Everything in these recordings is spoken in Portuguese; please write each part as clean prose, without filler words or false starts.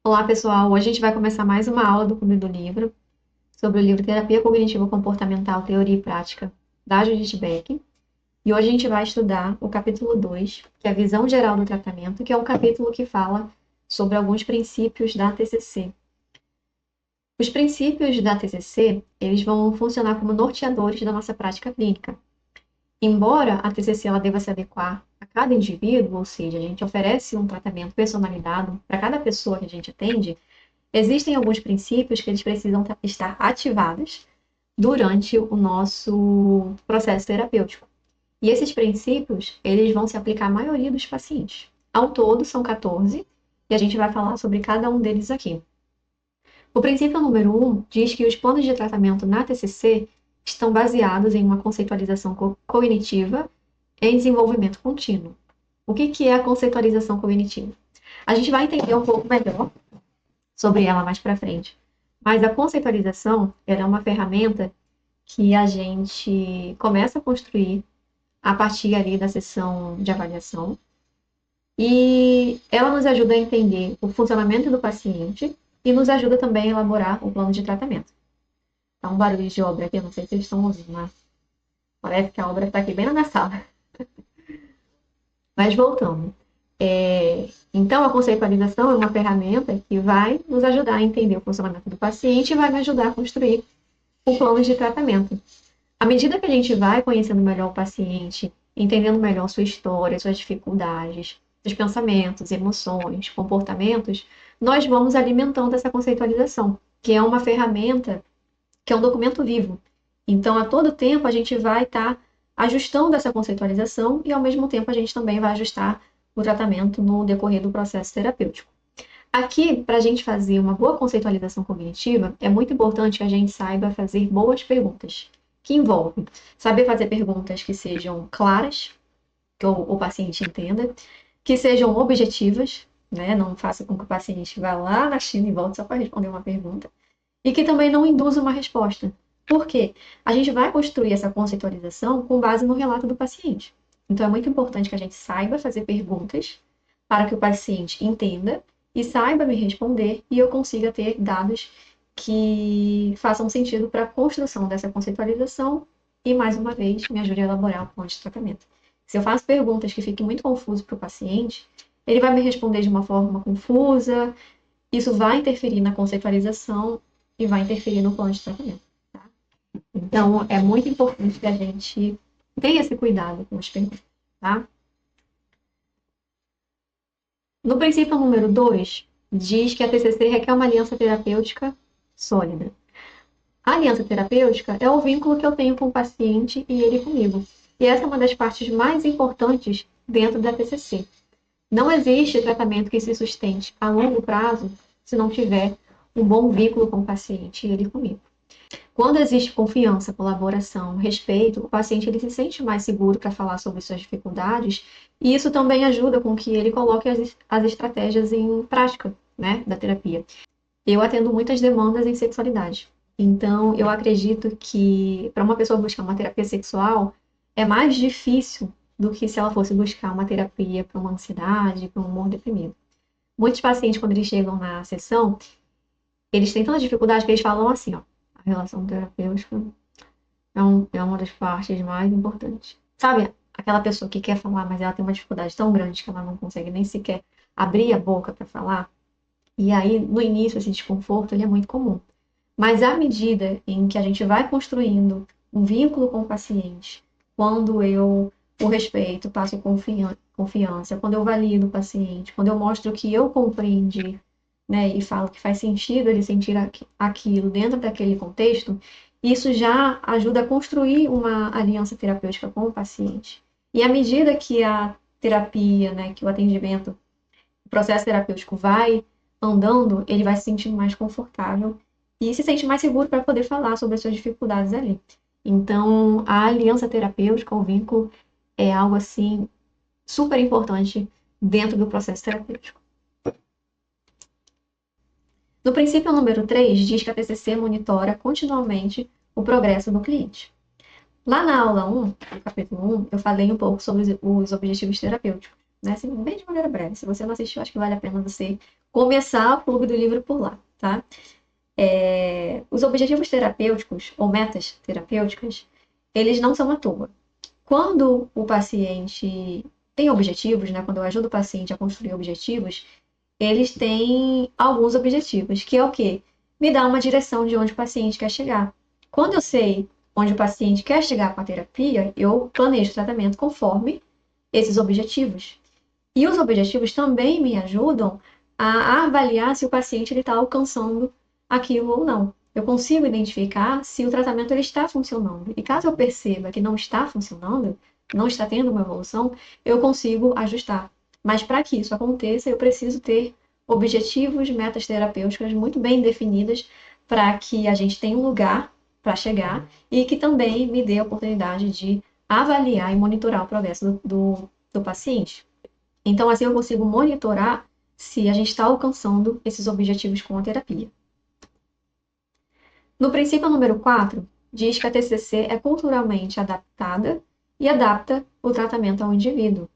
Olá, pessoal. Hoje a gente vai começar mais uma aula do Clube do Livro sobre o livro Terapia Cognitivo Comportamental, Teoria e Prática, da Judith Beck. E hoje a gente vai estudar o capítulo 2, que é a visão geral do tratamento, que é um capítulo que fala sobre alguns princípios da TCC. Os princípios da TCC, eles vão funcionar como norteadores da nossa prática clínica. Embora a TCC ela deva se adequar a cada indivíduo, ou seja, a gente oferece um tratamento personalizado para cada pessoa que a gente atende, existem alguns princípios que eles precisam estar ativados durante o nosso processo terapêutico. E esses princípios, eles vão se aplicar à maioria dos pacientes. Ao todo, são 14, e a gente vai falar sobre cada um deles aqui. O princípio número 1 diz que os planos de tratamento na TCC estão baseados em uma conceitualização cognitiva em desenvolvimento contínuo. O que é a conceitualização cognitiva? A gente vai entender um pouco melhor sobre ela mais para frente. Mas a conceitualização é uma ferramenta que a gente começa a construir a partir ali da sessão de avaliação e ela nos ajuda a entender o funcionamento do paciente e nos ajuda também a elaborar o plano de tratamento. Tá um barulho de obra aqui, não sei se vocês estão ouvindo, mas parece que a obra está aqui bem na minha sala. Mas voltando. Então, a conceitualização é uma ferramenta que vai nos ajudar a entender o funcionamento do paciente e vai me ajudar a construir o plano de tratamento. À medida que a gente vai conhecendo melhor o paciente, entendendo melhor sua história, suas dificuldades, seus pensamentos, emoções, comportamentos, nós vamos alimentando essa conceitualização, que é uma ferramenta, que é um documento vivo. Então, a todo tempo, a gente vai estar ajustando essa conceitualização e, ao mesmo tempo, a gente também vai ajustar o tratamento no decorrer do processo terapêutico. Aqui, para a gente fazer uma boa conceitualização cognitiva, é muito importante que a gente saiba fazer boas perguntas, que envolvem saber fazer perguntas que sejam claras, que o paciente entenda, que sejam objetivas, né? Não faça com que o paciente vá lá na China e volte só para responder uma pergunta, e que também não induza uma resposta. Por quê? A gente vai construir essa conceitualização com base no relato do paciente. Então, é muito importante que a gente saiba fazer perguntas para que o paciente entenda e saiba me responder e eu consiga ter dados que façam sentido para a construção dessa conceitualização e, mais uma vez, me ajude a elaborar o plano de tratamento. Se eu faço perguntas que fiquem muito confusas para o paciente, ele vai me responder de uma forma confusa, isso vai interferir na conceitualização e vai interferir no plano de tratamento. Tá? Então, é muito importante que a gente tenha esse cuidado com as perguntas. Tá? No princípio número 2, diz que a TCC requer uma aliança terapêutica sólida. A aliança terapêutica é o vínculo que eu tenho com o paciente e ele comigo. E essa é uma das partes mais importantes dentro da TCC. Não existe tratamento que se sustente a longo prazo se não tiver um bom vínculo com o paciente e ele comigo. Quando existe confiança, colaboração, respeito, o paciente ele se sente mais seguro para falar sobre suas dificuldades e isso também ajuda com que ele coloque as estratégias em prática, né, da terapia. Eu atendo muitas demandas em sexualidade. Então, eu acredito que para uma pessoa buscar uma terapia sexual é mais difícil do que se ela fosse buscar uma terapia para uma ansiedade, para um humor deprimido. Muitos pacientes, quando eles chegam na sessão, eles têm tanta dificuldade que eles falam assim, ó, a relação terapêutica é uma das partes mais importantes. Sabe, aquela pessoa que quer falar, mas ela tem uma dificuldade tão grande que ela não consegue nem sequer abrir a boca para falar? E aí, no início, esse desconforto ele é muito comum. Mas à medida em que a gente vai construindo um vínculo com o paciente, quando eu o respeito, passo confiança, quando eu valido o paciente, quando eu mostro que eu compreendi, né, e falo que faz sentido ele sentir aquilo dentro daquele contexto, isso já ajuda a construir uma aliança terapêutica com o paciente. E à medida que a terapia, né, que o atendimento, o processo terapêutico vai andando, ele vai se sentindo mais confortável e se sente mais seguro para poder falar sobre as suas dificuldades ali. Então, a aliança terapêutica, o vínculo, é algo assim super importante dentro do processo terapêutico. No princípio número 3, diz que a TCC monitora continuamente o progresso do cliente. Lá na aula 1, no capítulo 1, eu falei um pouco sobre os objetivos terapêuticos, né? Assim, bem de maneira breve. Se você não assistiu, acho que vale a pena você começar o Clube do Livro por lá, tá? Os objetivos terapêuticos ou metas terapêuticas, eles não são à toa. Quando o paciente tem objetivos, né? Quando eu ajudo o paciente a construir objetivos, eles têm alguns objetivos, que é o quê? Me dá uma direção de onde o paciente quer chegar. Quando eu sei onde o paciente quer chegar com a terapia, eu planejo o tratamento conforme esses objetivos. E os objetivos também me ajudam a avaliar se o paciente está alcançando aquilo ou não. Eu consigo identificar se o tratamento ele está funcionando. E caso eu perceba que não está funcionando, não está tendo uma evolução, eu consigo ajustar. Mas para que isso aconteça, eu preciso ter objetivos, metas terapêuticas muito bem definidas para que a gente tenha um lugar para chegar e que também me dê a oportunidade de avaliar e monitorar o progresso do paciente. Então, assim eu consigo monitorar se a gente está alcançando esses objetivos com a terapia. No princípio número 4, diz que a TCC é culturalmente adaptada e adapta o tratamento ao indivíduo.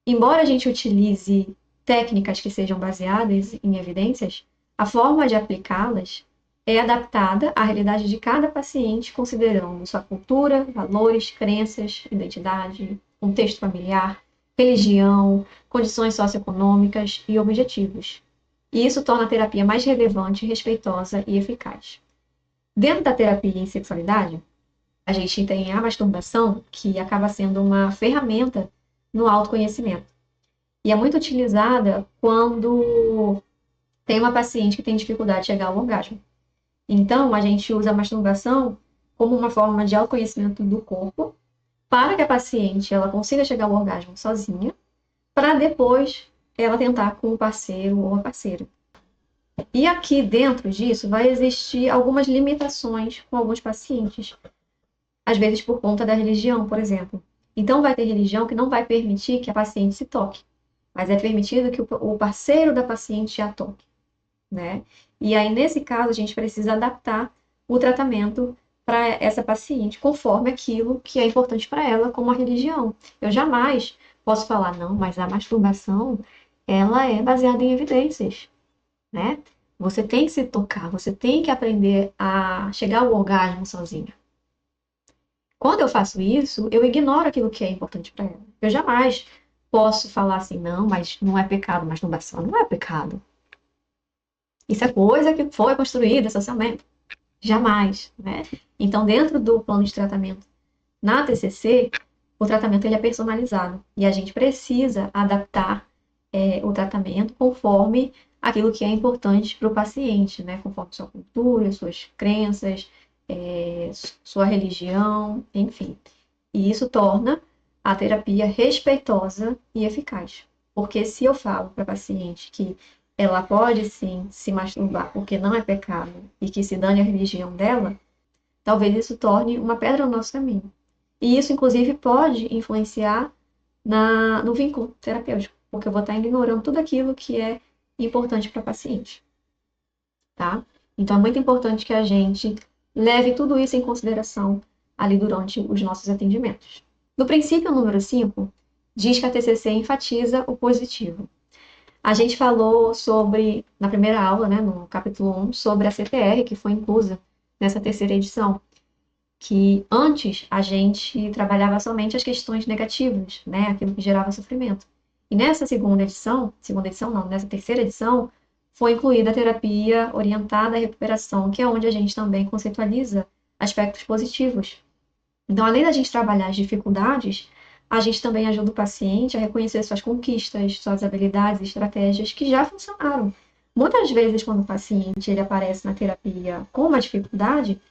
Embora a gente utilize técnicas que sejam baseadas em evidências, a forma de aplicá-las é adaptada à realidade de cada paciente, considerando sua cultura, valores, crenças, identidade, contexto familiar, religião, condições socioeconômicas e objetivos. E isso torna a terapia mais relevante, respeitosa e eficaz. Dentro da terapia em sexualidade, a gente tem a masturbação, que acaba sendo uma ferramenta no autoconhecimento. E é muito utilizada quando tem uma paciente que tem dificuldade de chegar ao orgasmo. Então, a gente usa a masturbação como uma forma de autoconhecimento do corpo, para que a paciente ela consiga chegar ao orgasmo sozinha, para depois ela tentar com o parceiro ou a parceira. E aqui dentro disso vai existir algumas limitações com alguns pacientes, às vezes por conta da religião, por exemplo. Então vai ter religião que não vai permitir que a paciente se toque, mas é permitido que o parceiro da paciente a toque, né? E aí, nesse caso, a gente precisa adaptar o tratamento para essa paciente, conforme aquilo que é importante para ela, como a religião. Eu jamais posso falar, não, mas a masturbação, ela é baseada em evidências, né? Você tem que se tocar, você tem que aprender a chegar ao orgasmo sozinha. Quando eu faço isso, eu ignoro aquilo que é importante para ela. Eu jamais posso falar assim, não, mas não é pecado, masturbação não é pecado. Isso é coisa que foi construída socialmente. Jamais, né? Então, dentro do plano de tratamento na TCC, o tratamento ele é personalizado e a gente precisa adaptar o tratamento conforme aquilo que é importante para o paciente, né? Conforme sua cultura, suas crenças, sua religião, enfim. E isso torna a terapia respeitosa e eficaz. Porque se eu falo para a paciente que ela pode sim se masturbar porque não é pecado e que se dane a religião dela, talvez isso torne uma pedra no nosso caminho. E isso, inclusive, pode influenciar no vínculo terapêutico, porque eu vou estar ignorando tudo aquilo que é importante para a paciente, tá? Então, é muito importante que a gente leve tudo isso em consideração ali durante os nossos atendimentos. No princípio número 5, diz que a TCC enfatiza o positivo. A gente falou sobre, na primeira aula, né, no capítulo 1, sobre a CTR, que foi inclusa nessa terceira edição, que antes a gente trabalhava somente as questões negativas, né, aquilo que gerava sofrimento. E nessa nessa terceira edição, foi incluída a terapia orientada à recuperação, que é onde a gente também conceitualiza aspectos positivos. Então, além da gente trabalhar as dificuldades, a gente também ajuda o paciente a reconhecer suas conquistas, suas habilidades e estratégias que já funcionaram. Muitas vezes, quando o paciente ele aparece na terapia com uma dificuldade,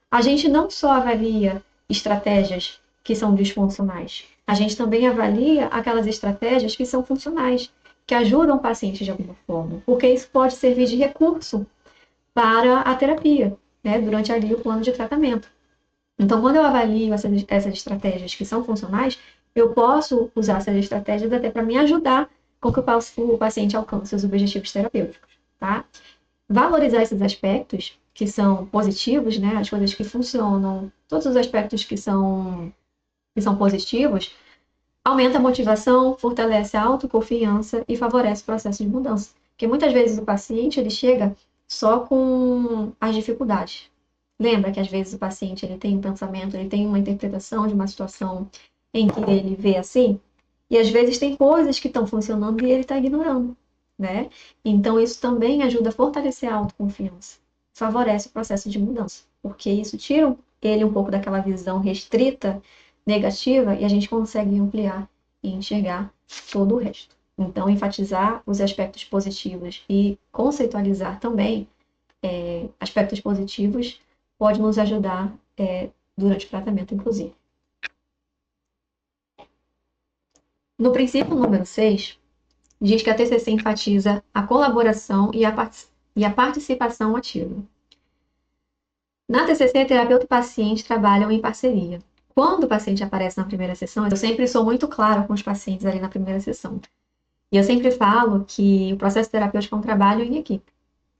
a gente não só avalia estratégias que são disfuncionais, a gente também avalia aquelas estratégias que são funcionais, que ajudam o paciente de alguma forma, porque isso pode servir de recurso para a terapia, né, durante ali o plano de tratamento. Então, quando eu avalio essas estratégias que são funcionais, eu posso usar essas estratégias até para me ajudar com que o paciente alcance os objetivos terapêuticos, tá? Valorizar esses aspectos que são positivos, né? As coisas que funcionam, todos os aspectos que são positivos, aumenta a motivação, fortalece a autoconfiança e favorece o processo de mudança. Porque muitas vezes o paciente ele chega só com as dificuldades. Lembra que às vezes o paciente ele tem um pensamento, ele tem uma interpretação de uma situação em que ele vê assim, e às vezes tem coisas que estão funcionando e ele está ignorando, né? Então isso também ajuda a fortalecer a autoconfiança, favorece o processo de mudança, porque isso tira ele um pouco daquela visão restrita, negativa, e a gente consegue ampliar e enxergar todo o resto. Então, enfatizar os aspectos positivos e conceitualizar também aspectos positivos pode nos ajudar durante o tratamento, inclusive. No princípio número 6, diz que a TCC enfatiza a colaboração e a participação ativa. Na TCC, terapeuta e paciente trabalham em parceria. Quando o paciente aparece na primeira sessão, eu sempre sou muito claro com os pacientes ali na primeira sessão. E eu sempre falo que o processo terapêutico é um trabalho em equipe.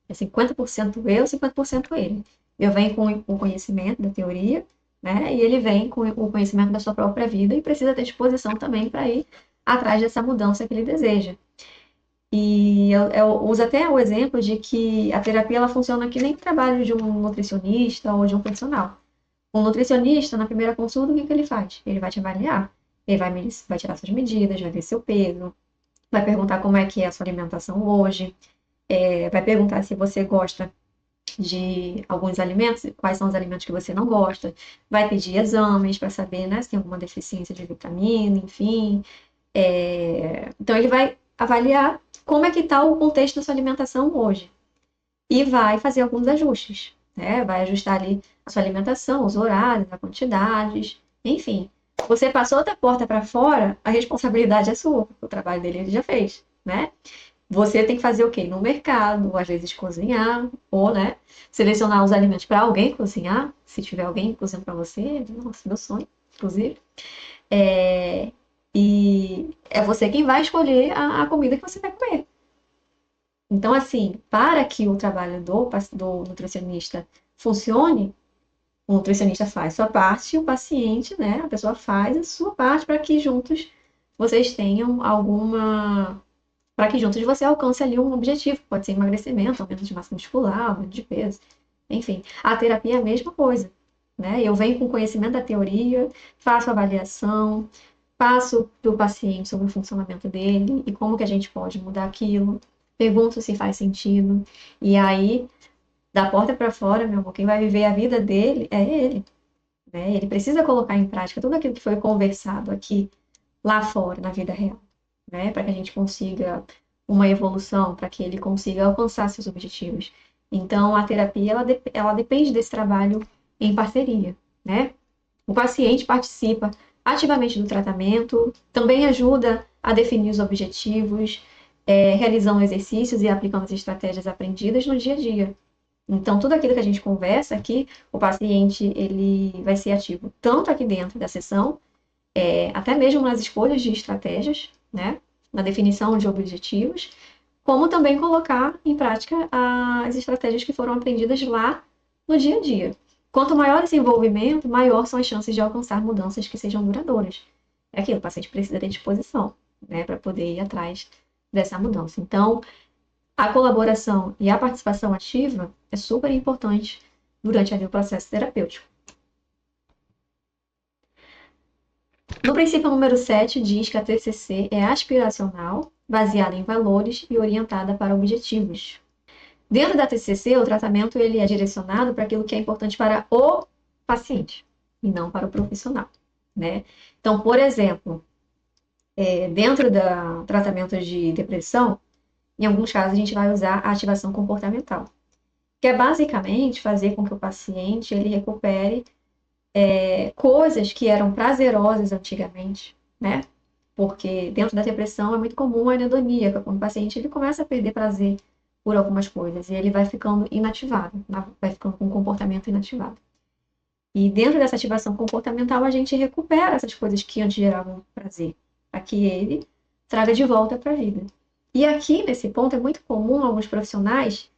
É 50% eu, 50% ele. Eu venho com o conhecimento da teoria, né? E ele vem com o conhecimento da sua própria vida e precisa ter disposição também para ir atrás dessa mudança que ele deseja. E eu uso até o exemplo de que a terapia ela funciona que nem o trabalho de um nutricionista ou de um personal. Um nutricionista, na primeira consulta, o que ele faz? Ele vai te avaliar, ele vai tirar suas medidas, vai ver seu peso, vai perguntar como é que é a sua alimentação hoje, vai perguntar se você gosta de alguns alimentos, quais são os alimentos que você não gosta, vai pedir exames para saber, né, se tem alguma deficiência de vitamina, enfim. Então, ele vai avaliar como é que está o contexto da sua alimentação hoje e vai fazer alguns ajustes, né? Vai ajustar ali a sua alimentação, os horários, as quantidades, enfim. Você passou da porta para fora, a responsabilidade é sua, o trabalho dele ele já fez, né? Você tem que fazer o quê? Ir no mercado, ou às vezes cozinhar, ou, né, selecionar os alimentos para alguém cozinhar, se tiver alguém cozinhando para você, nossa, meu sonho, inclusive. E é você quem vai escolher a comida que você vai comer. Então, assim, para que o trabalho do nutricionista funcione, o nutricionista faz sua parte, o paciente, né, a pessoa faz a sua parte para que juntos vocês tenham para que juntos você alcance ali um objetivo. Pode ser emagrecimento, aumento de massa muscular, aumento de peso, enfim. A terapia é a mesma coisa, né? Eu venho com conhecimento da teoria, faço avaliação, passo para o paciente sobre o funcionamento dele e como que a gente pode mudar aquilo, pergunto se faz sentido, e aí, da porta para fora, meu amor, quem vai viver a vida dele é ele, né? Ele precisa colocar em prática tudo aquilo que foi conversado aqui, lá fora, na vida real, né? Para que a gente consiga uma evolução, para que ele consiga alcançar seus objetivos. Então, a terapia, ela depende desse trabalho em parceria, né? O paciente participa ativamente do tratamento, também ajuda a definir os objetivos, realizando exercícios e aplicando as estratégias aprendidas no dia a dia. Então, tudo aquilo que a gente conversa aqui, o paciente ele vai ser ativo tanto aqui dentro da sessão, até mesmo nas escolhas de estratégias, né? Na definição de objetivos, como também colocar em prática as estratégias que foram aprendidas lá no dia a dia. Quanto maior esse envolvimento, maior são as chances de alcançar mudanças que sejam duradouras. É aquilo, o paciente precisa ter disposição, né, para poder ir atrás dessa mudança. Então, a colaboração e a participação ativa é super importante durante ali o processo terapêutico. No princípio número 7, diz que a TCC é aspiracional, baseada em valores e orientada para objetivos. Dentro da TCC, o tratamento ele é direcionado para aquilo que é importante para o paciente e não para o profissional, né? Então, por exemplo, dentro do tratamento de depressão, em alguns casos a gente vai usar a ativação comportamental, que é basicamente fazer com que o paciente ele recupere coisas que eram prazerosas antigamente, né? Porque dentro da depressão é muito comum a anedonia, quando o paciente ele começa a perder prazer por algumas coisas e ele vai ficando inativado, vai ficando com um comportamento inativado. E dentro dessa ativação comportamental a gente recupera essas coisas que antes geravam prazer, para que ele traga de volta para a vida. E aqui, nesse ponto, é muito comum alguns profissionais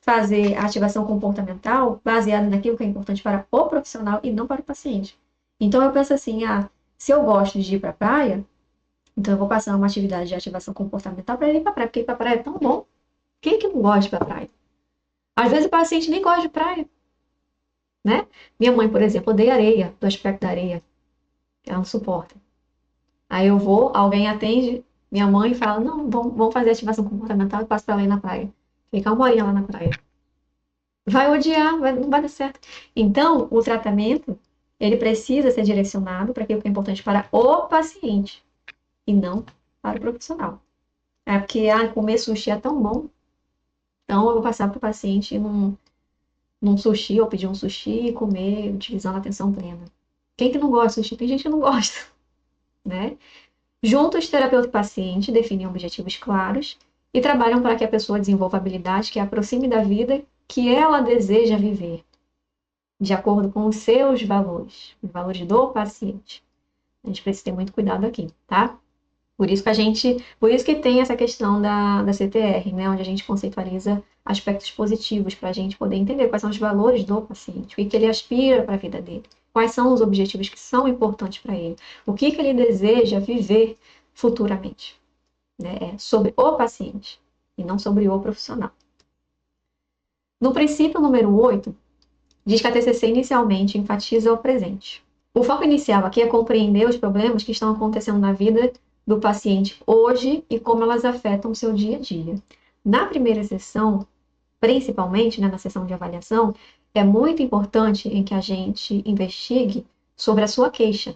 fazer a ativação comportamental baseada naquilo que é importante para o profissional e não para o paciente. Então, eu penso assim, se eu gosto de ir para a praia, Então, eu vou passar uma atividade de ativação comportamental para ele ir para praia, porque ir para praia é tão bom. Quem é que não gosta de ir para praia? Às vezes o paciente nem gosta de praia, né? Minha mãe, por exemplo, odeia areia, do aspecto da areia. Ela não suporta. Aí eu vou, alguém atende, minha mãe fala, não, vamos fazer ativação comportamental e passo para ela ir na praia. Ficar uma horinha lá na praia. Vai odiar, não vai dar certo. Então, o tratamento, ele precisa ser direcionado para aquilo que é importante para o paciente e não para o profissional. É porque, comer sushi é tão bom, então eu vou passar para o paciente num sushi, ou pedir um sushi e comer utilizando a atenção plena. Quem que não gosta de sushi? Tem gente que não gosta, né? Juntos, terapeuta e paciente definem objetivos claros e trabalham para que a pessoa desenvolva habilidades que a aproxime da vida que ela deseja viver, de acordo com os seus valores, os valores do paciente. A gente precisa ter muito cuidado aqui, tá? Por isso que tem essa questão da CTR, né? Onde a gente conceitualiza aspectos positivos para a gente poder entender quais são os valores do paciente, o que ele aspira para a vida dele, quais são os objetivos que são importantes para ele, o que ele deseja viver futuramente, né? É sobre o paciente e não sobre o profissional. No princípio número 8, diz que a TCC inicialmente enfatiza o presente. O foco inicial aqui é compreender os problemas que estão acontecendo na vida do paciente hoje e como elas afetam o seu dia a dia. Na primeira sessão, principalmente, né, na sessão de avaliação, é muito importante em que a gente investigue sobre a sua queixa,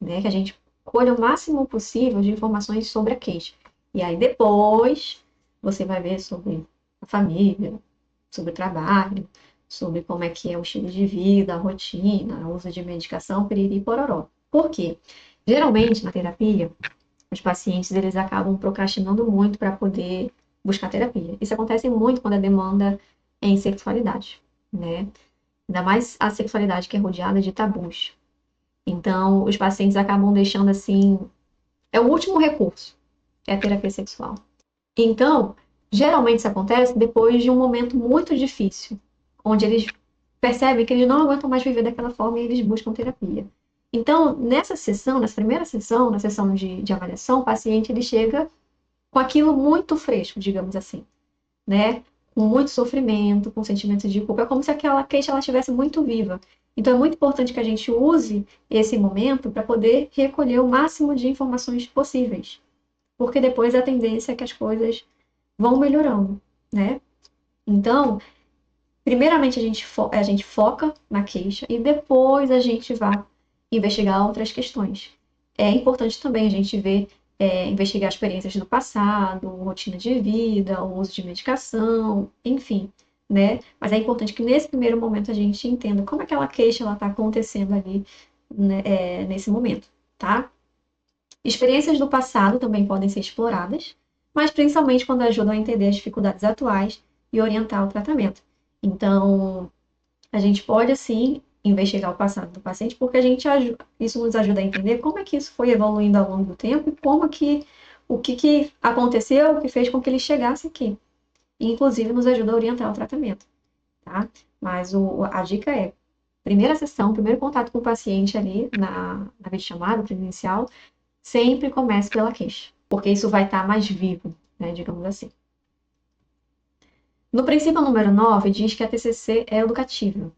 né, que a gente colha o máximo possível de informações sobre a queixa. E aí depois você vai ver sobre a família, sobre o trabalho, sobre como é que é o estilo de vida, a rotina, o uso de medicação, piriri e pororó. Por quê? Geralmente, na terapia, os pacientes eles acabam procrastinando muito para poder buscar terapia. Isso acontece muito quando a demanda é em sexualidade, né? Ainda mais a sexualidade que é rodeada de tabus. Então, os pacientes acabam deixando assim, é o último recurso, é a terapia sexual. Então, geralmente isso acontece depois de um momento muito difícil, onde eles percebem que eles não aguentam mais viver daquela forma e eles buscam terapia. Então, nessa primeira sessão, na sessão de avaliação, o paciente ele chega com aquilo muito fresco, digamos assim, né? Com muito sofrimento, com sentimentos de culpa. É como se aquela queixa ela estivesse muito viva. Então, é muito importante que a gente use esse momento para poder recolher o máximo de informações possíveis. Porque depois a tendência é que as coisas vão melhorando, né? Então, primeiramente a gente foca na queixa e depois a gente vai investigar outras questões. É importante também a gente ver, investigar experiências do passado, rotina de vida, o uso de medicação, enfim, né? Mas é importante que nesse primeiro momento a gente entenda como aquela queixa está acontecendo ali, né, nesse momento, tá? Experiências do passado também podem ser exploradas, mas principalmente quando ajudam a entender as dificuldades atuais e orientar o tratamento. Então, a gente pode, sim, investigar o passado do paciente, porque isso nos ajuda a entender como é que isso foi evoluindo ao longo do tempo e o que aconteceu, o que fez com que ele chegasse aqui. E, inclusive, nos ajuda a orientar o tratamento, tá? Mas a dica é, primeira sessão, primeiro contato com o paciente ali na videochamada presencial, sempre comece pela queixa, porque isso vai estar mais vivo, né, digamos assim. No princípio número 9, diz que a TCC é educativa.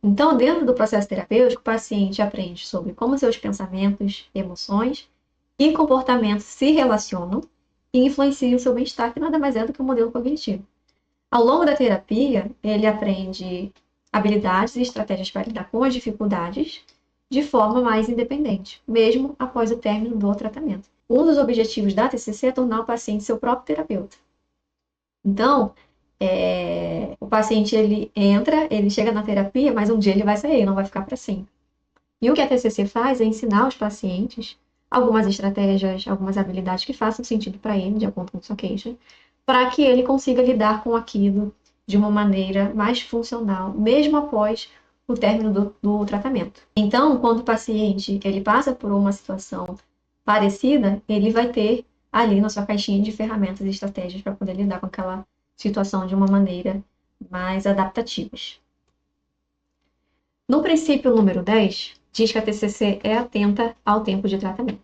Então, dentro do processo terapêutico, o paciente aprende sobre como seus pensamentos, emoções e comportamentos se relacionam e influenciam o seu bem-estar, que nada mais é do que um modelo cognitivo. Ao longo da terapia, ele aprende habilidades e estratégias para lidar com as dificuldades de forma mais independente, mesmo após o término do tratamento. Um dos objetivos da TCC é tornar o paciente seu próprio terapeuta. Então, o paciente ele chega na terapia, mas um dia ele vai sair, não vai ficar para sempre. E o que a TCC faz é ensinar os pacientes algumas estratégias, algumas habilidades que façam sentido para ele, de acordo com sua queixa, para que ele consiga lidar com aquilo de uma maneira mais funcional, mesmo após o término do tratamento. Então, quando o paciente ele passa por uma situação parecida, ele vai ter ali na sua caixinha de ferramentas e estratégias para poder lidar com aquela situação de uma maneira mais adaptativas. No princípio número 10, diz que a TCC é atenta ao tempo de tratamento.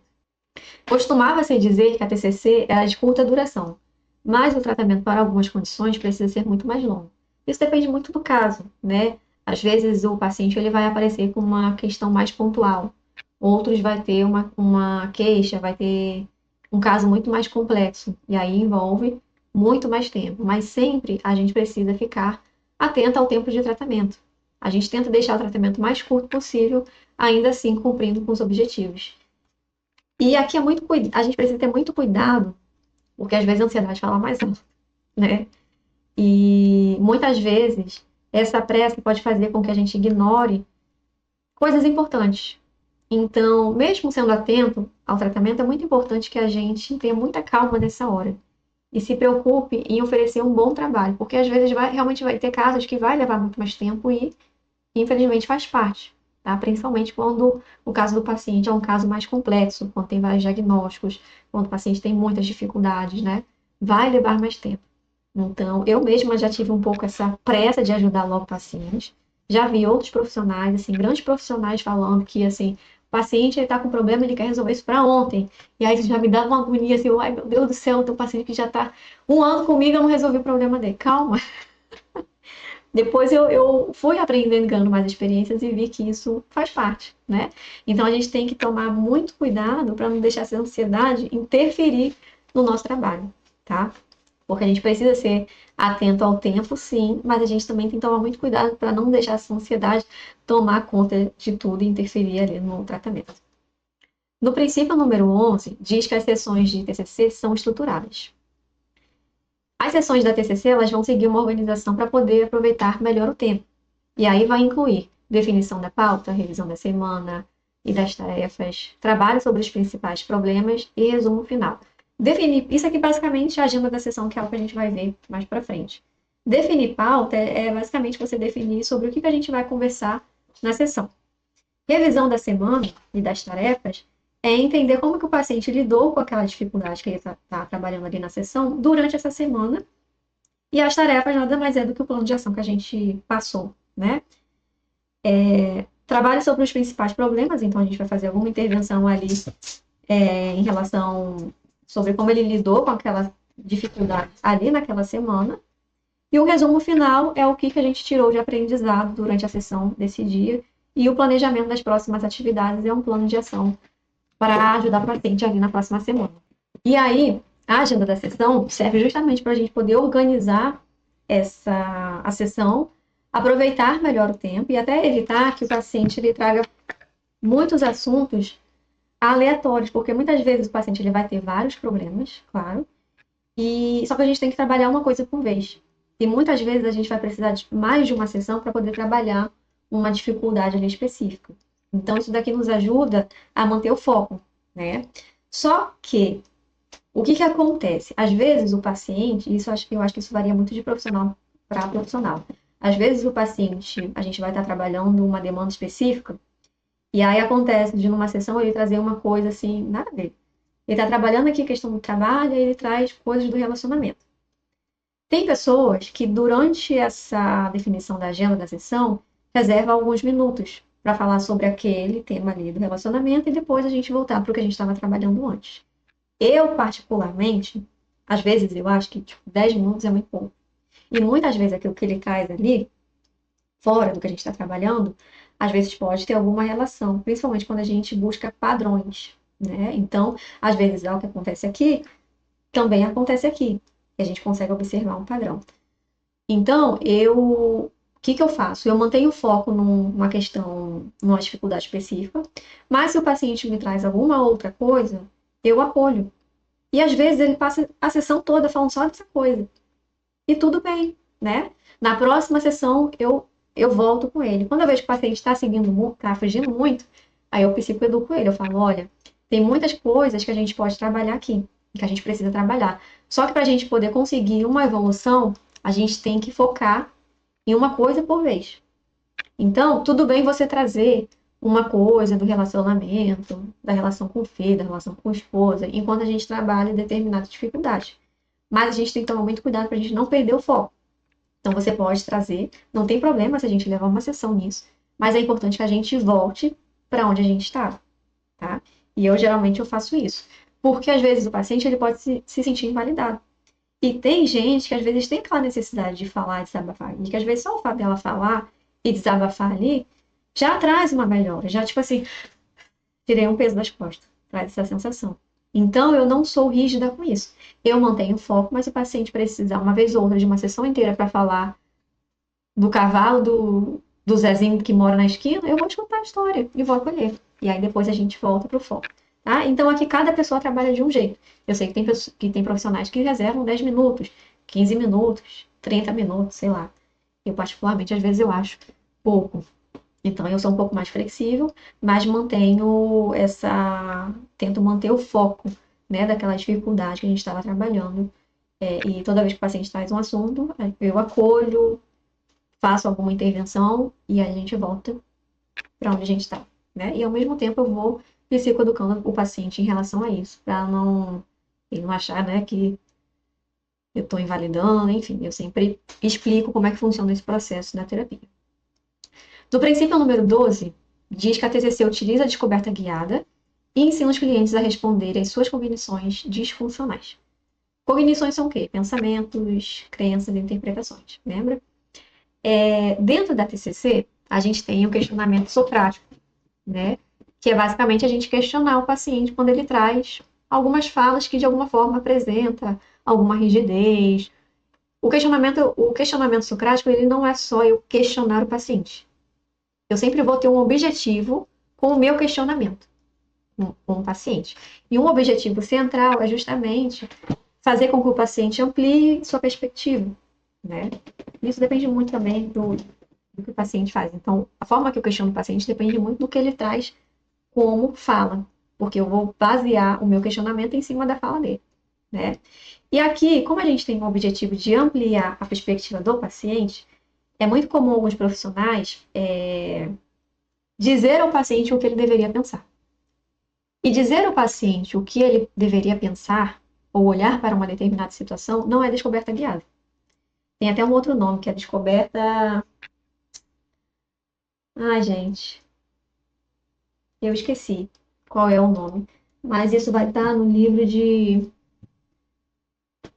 Costumava-se dizer que a TCC era de curta duração, mas o tratamento para algumas condições precisa ser muito mais longo. Isso depende muito do caso, né? Às vezes o paciente ele vai aparecer com uma questão mais pontual, outros vai ter uma queixa, vai ter um caso muito mais complexo, e aí envolve muito mais tempo. Mas sempre a gente precisa ficar atento ao tempo de tratamento. A gente tenta deixar o tratamento mais curto possível, ainda assim cumprindo com os objetivos. E aqui a gente precisa ter muito cuidado, porque às vezes a ansiedade fala mais alto, né? E muitas vezes essa pressa pode fazer com que a gente ignore coisas importantes. Então, mesmo sendo atento ao tratamento, é muito importante que a gente tenha muita calma nessa hora e se preocupe em oferecer um bom trabalho, porque às vezes realmente vai ter casos que vai levar muito mais tempo e infelizmente faz parte, tá? Principalmente quando o caso do paciente é um caso mais complexo, quando tem vários diagnósticos, quando o paciente tem muitas dificuldades, né? Vai levar mais tempo. Então, eu mesma já tive um pouco essa pressa de ajudar logo o paciente. Já vi outros profissionais, assim, grandes profissionais falando que, assim, o paciente está com problema, ele quer resolver isso para ontem. E aí isso já me dá uma agonia, assim, ai meu Deus do céu, tem um paciente que já está um ano comigo, eu não resolvi o problema dele. Calma. Depois eu fui aprendendo, ganhando mais experiências e vi que isso faz parte, né? Então a gente tem que tomar muito cuidado para não deixar essa ansiedade interferir no nosso trabalho, tá? Porque a gente precisa ser atento ao tempo, sim, mas a gente também tem que tomar muito cuidado para não deixar essa ansiedade tomar conta de tudo e interferir ali no tratamento. No princípio número 11, diz que as sessões de TCC são estruturadas. As sessões da TCC elas vão seguir uma organização para poder aproveitar melhor o tempo. E aí vai incluir definição da pauta, revisão da semana e das tarefas, trabalho sobre os principais problemas e resumo final. Definir, isso aqui basicamente é a agenda da sessão, que é o que a gente vai ver mais para frente. Definir pauta é basicamente você definir sobre o que a gente vai conversar na sessão. Revisão da semana e das tarefas é entender como que o paciente lidou com aquela dificuldade que ele está trabalhando ali na sessão durante essa semana. E as tarefas nada mais é do que o plano de ação que a gente passou, né? Trabalho sobre os principais problemas, então a gente vai fazer alguma intervenção ali em relação sobre como ele lidou com aquela dificuldade ali naquela semana. E o resumo final é o que a gente tirou de aprendizado durante a sessão desse dia. E o planejamento das próximas atividades é um plano de ação para ajudar o paciente ali na próxima semana. E aí, a agenda da sessão serve justamente para a gente poder organizar a sessão, aproveitar melhor o tempo e até evitar que o paciente ele traga muitos assuntos aleatórios, porque muitas vezes o paciente ele vai ter vários problemas, claro, e só que a gente tem que trabalhar uma coisa por vez. E muitas vezes a gente vai precisar de mais de uma sessão para poder trabalhar uma dificuldade ali específica. Então, isso daqui nos ajuda a manter o foco, né? Só que, o que acontece? Às vezes o paciente, eu acho que isso varia muito de profissional para profissional. Às vezes o paciente, a gente vai estar trabalhando uma demanda específica, e aí acontece de numa sessão ele trazer uma coisa assim, nada a ver. Ele está trabalhando aqui a questão do trabalho, e ele traz coisas do relacionamento. Tem pessoas que, durante essa definição da agenda da sessão, reservam alguns minutos para falar sobre aquele tema ali do relacionamento e depois a gente voltar para o que a gente estava trabalhando antes. Eu, particularmente, às vezes eu acho que 10 minutos é muito pouco. E muitas vezes aquilo que ele traz ali, fora do que a gente está trabalhando, às vezes pode ter alguma relação, principalmente quando a gente busca padrões, né? Então, às vezes, o que acontece aqui, também acontece aqui. E a gente consegue observar um padrão. Então, o que eu faço? Eu mantenho o foco numa questão, numa dificuldade específica, mas se o paciente me traz alguma outra coisa, eu apoio. E às vezes ele passa a sessão toda falando só dessa coisa. E tudo bem, né? Na próxima sessão, eu volto com ele. Quando eu vejo que o paciente está seguindo, está fugindo muito, aí eu psicoeduco ele. Eu falo, olha, tem muitas coisas que a gente pode trabalhar aqui, que a gente precisa trabalhar. Só que para a gente poder conseguir uma evolução, a gente tem que focar em uma coisa por vez. Então, tudo bem você trazer uma coisa do relacionamento, da relação com o filho, da relação com a esposa, enquanto a gente trabalha em determinadas dificuldades. Mas a gente tem que tomar muito cuidado para a gente não perder o foco. Então, você pode trazer, não tem problema se a gente levar uma sessão nisso, mas é importante que a gente volte para onde a gente estava, tá? E geralmente eu faço isso. Porque às vezes o paciente ele pode se sentir invalidado. E tem gente que às vezes tem aquela necessidade de falar, de desabafar. E que às vezes só o fato dela falar e desabafar ali já traz uma melhora. Já, tipo assim, tirei um peso das costas. Traz essa sensação. Então, eu não sou rígida com isso. Eu mantenho o foco, mas se o paciente precisar uma vez ou outra de uma sessão inteira para falar do cavalo do Zezinho que mora na esquina, eu vou te contar a história e vou acolher. E aí depois a gente volta pro foco. Tá? Então aqui cada pessoa trabalha de um jeito. Eu sei que tem profissionais que reservam 10 minutos, 15 minutos, 30 minutos, sei lá. Eu particularmente, às vezes, eu acho pouco. Então eu sou um pouco mais flexível, mas mantenho tento manter o foco, né, daquela dificuldade que a gente estava trabalhando. E toda vez que o paciente traz um assunto, eu acolho, faço alguma intervenção e aí a gente volta para onde a gente está, né? E ao mesmo tempo eu vou psicoeducando o paciente em relação a isso, para ele não achar, né, que eu estou invalidando, enfim, eu sempre explico como é que funciona esse processo da terapia. No princípio número 12, diz que a TCC utiliza a descoberta guiada e ensina os clientes a responderem às suas cognições disfuncionais. Cognições são o quê? Pensamentos, crenças e interpretações, lembra? Dentro da TCC, a gente tem o questionamento socrático, né? Que é basicamente a gente questionar o paciente quando ele traz algumas falas que de alguma forma apresenta alguma rigidez. O questionamento socrático, ele não é só eu questionar o paciente. Eu sempre vou ter um objetivo com o meu questionamento com o paciente. E um objetivo central é justamente fazer com que o paciente amplie sua perspectiva, né? Isso depende muito também do que o paciente faz. Então, a forma que eu questiono o paciente depende muito do que ele traz como fala, porque eu vou basear o meu questionamento em cima da fala dele, né? E aqui, como a gente tem o objetivo de ampliar a perspectiva do paciente, é muito comum alguns profissionais dizer ao paciente o que ele deveria pensar. E dizer ao paciente o que ele deveria pensar ou olhar para uma determinada situação não é descoberta guiada. Tem até um outro nome, que é descoberta... Ai, gente, eu esqueci qual é o nome. Mas isso vai estar no livro de...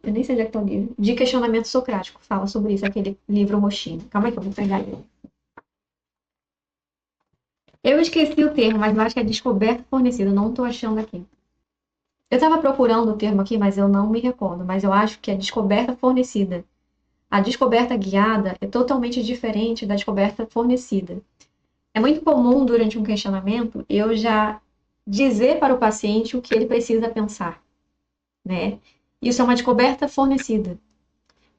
Eu nem sei onde é que está o livro. De questionamento socrático. Fala sobre isso, aquele livro roxinho. Calma aí que eu vou pegar ele. Eu esqueci o termo, mas eu acho que é descoberta fornecida. Eu não estou achando aqui. Eu estava procurando o termo aqui, mas eu não me recordo. Mas eu acho que é descoberta fornecida. A descoberta guiada é totalmente diferente da descoberta fornecida. É muito comum, durante um questionamento, eu já dizer para o paciente o que ele precisa pensar, né? Isso é uma descoberta fornecida.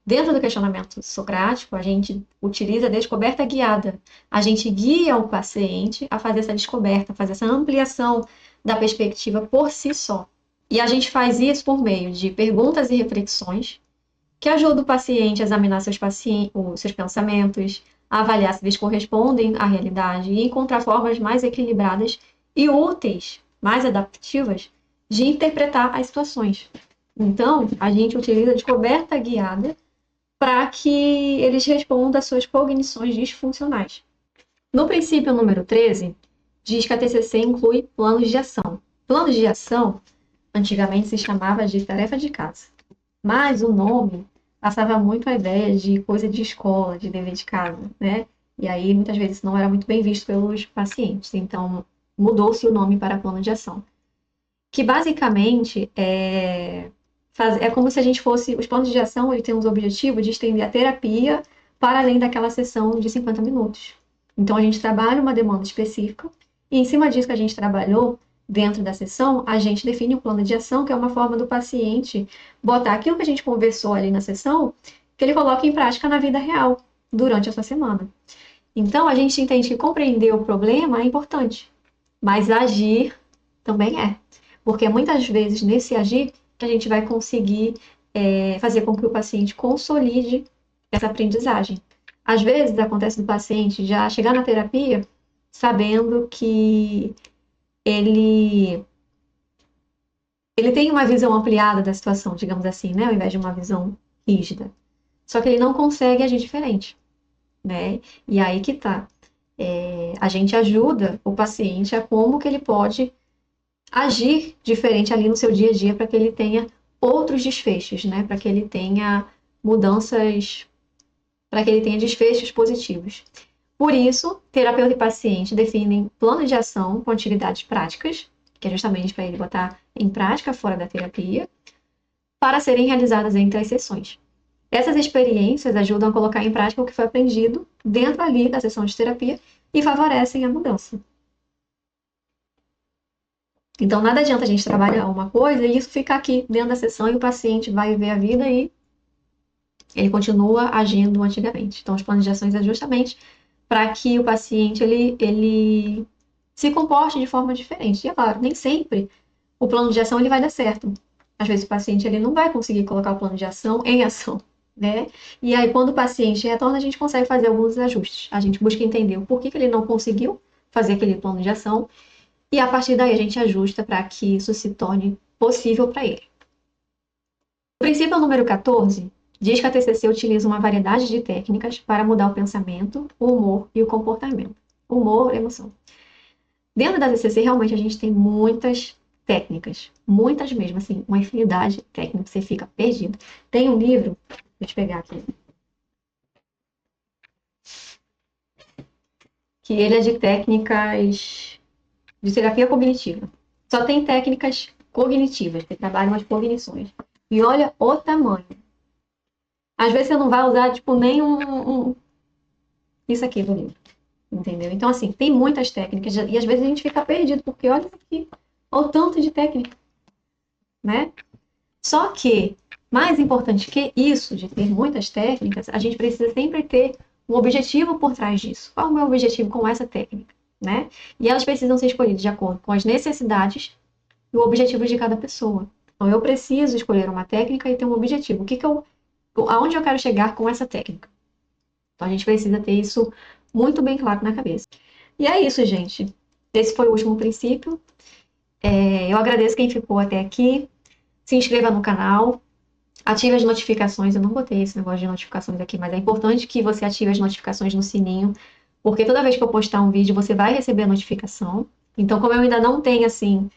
Dentro do questionamento socrático, a gente utiliza a descoberta guiada. A gente guia o paciente a fazer essa descoberta, a fazer essa ampliação da perspectiva por si só. E a gente faz isso por meio de perguntas e reflexões, que ajudam o paciente a examinar seus pensamentos, a avaliar se eles correspondem à realidade e encontrar formas mais equilibradas e úteis, mais adaptativas, de interpretar as situações. Então, a gente utiliza a descoberta guiada para que eles respondam às suas cognições disfuncionais. No princípio número 13, diz que a TCC inclui planos de ação. Planos de ação, antigamente se chamava de tarefa de casa, mas o nome passava muito a ideia de coisa de escola, de dever de casa, né? E aí, muitas vezes, não era muito bem visto pelos pacientes. Então, mudou-se o nome para plano de ação. Que, basicamente, é como se a gente fosse... Os planos de ação, eles têm os objetivos de estender a terapia para além daquela sessão de 50 minutos. Então, a gente trabalha uma demanda específica e, em cima disso que a gente trabalhou, dentro da sessão, a gente define um plano de ação, que é uma forma do paciente botar aquilo que a gente conversou ali na sessão, que ele coloque em prática na vida real, durante essa semana. Então, a gente entende que compreender o problema é importante, mas agir também é. Porque muitas vezes, nesse agir, que a gente vai conseguir fazer com que o paciente consolide essa aprendizagem. Às vezes, acontece do paciente já chegar na terapia sabendo que ele tem uma visão ampliada da situação, digamos assim, né? Ao invés de uma visão rígida. Só que ele não consegue agir diferente, né? E aí que tá. A gente ajuda o paciente a como que ele pode agir diferente ali no seu dia a dia para que ele tenha outros desfechos, né? Para que ele tenha mudanças, para que ele tenha desfechos positivos. Por isso, terapeuta e paciente definem plano de ação com atividades práticas, que é justamente para ele botar em prática fora da terapia, para serem realizadas entre as sessões. Essas experiências ajudam a colocar em prática o que foi aprendido dentro ali da sessão de terapia e favorecem a mudança. Então, nada adianta a gente trabalhar uma coisa e isso ficar aqui dentro da sessão e o paciente vai viver a vida e ele continua agindo antigamente. Então, os planos de ações é justamente para que o paciente ele se comporte de forma diferente. E, é claro, nem sempre o plano de ação ele vai dar certo. Às vezes o paciente ele não vai conseguir colocar o plano de ação em ação, né? E aí, quando o paciente retorna, a gente consegue fazer alguns ajustes. A gente busca entender o porquê que ele não conseguiu fazer aquele plano de ação e a partir daí a gente ajusta para que isso se torne possível para ele. O princípio número 14 diz que a TCC utiliza uma variedade de técnicas para mudar o pensamento, o humor e o comportamento. Humor, emoção. Dentro da TCC, realmente, a gente tem muitas técnicas. Muitas mesmo, assim, uma infinidade de técnicas. Você fica perdido. Tem um livro, deixa eu pegar aqui, que ele é de técnicas de terapia cognitiva. Só tem técnicas cognitivas, que trabalham as cognições. E olha o tamanho. Às vezes você não vai usar, tipo, nem isso aqui do livro. Entendeu? Então, assim, tem muitas técnicas. E às vezes a gente fica perdido, porque olha aqui, olha o tanto de técnica, né? Só que, mais importante que isso, de ter muitas técnicas, a gente precisa sempre ter um objetivo por trás disso. Qual é o meu objetivo com essa técnica, né? E elas precisam ser escolhidas de acordo com as necessidades e o objetivo de cada pessoa. Então, eu preciso escolher uma técnica e ter um objetivo. Aonde eu quero chegar com essa técnica? Então, a gente precisa ter isso muito bem claro na cabeça. E é isso, gente. Esse foi o último princípio. Eu agradeço quem ficou até aqui. Se inscreva no canal. Ative as notificações. Eu não botei esse negócio de notificações aqui, mas é importante que você ative as notificações no sininho, porque toda vez que eu postar um vídeo, você vai receber a notificação. Então, como eu ainda não tenho, assim,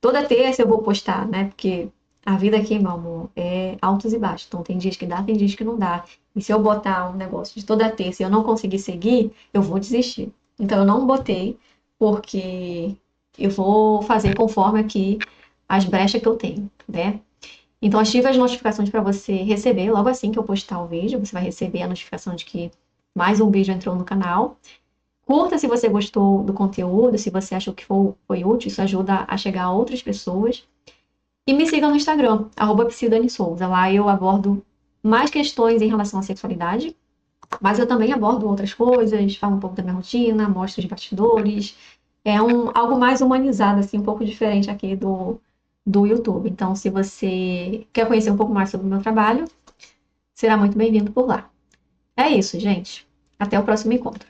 toda terça eu vou postar, né? Porque a vida aqui, meu amor, é altos e baixos. Então, tem dias que dá, tem dias que não dá. E se eu botar um negócio de toda terça e eu não conseguir seguir, eu vou desistir. Então, eu não botei, porque eu vou fazer conforme aqui as brechas que eu tenho, né? Então, ative as notificações para você receber. Logo assim que eu postar o vídeo, você vai receber a notificação de que mais um vídeo entrou no canal. Curta se você gostou do conteúdo, se você achou que foi útil, isso ajuda a chegar a outras pessoas. E me siga no Instagram, @psidanisouza. Lá eu abordo mais questões em relação à sexualidade, mas eu também abordo outras coisas, falo um pouco da minha rotina, mostro os bastidores. É algo mais humanizado, assim, um pouco diferente aqui do YouTube. Então, se você quer conhecer um pouco mais sobre o meu trabalho, será muito bem-vindo por lá. É isso, gente. Até o próximo encontro.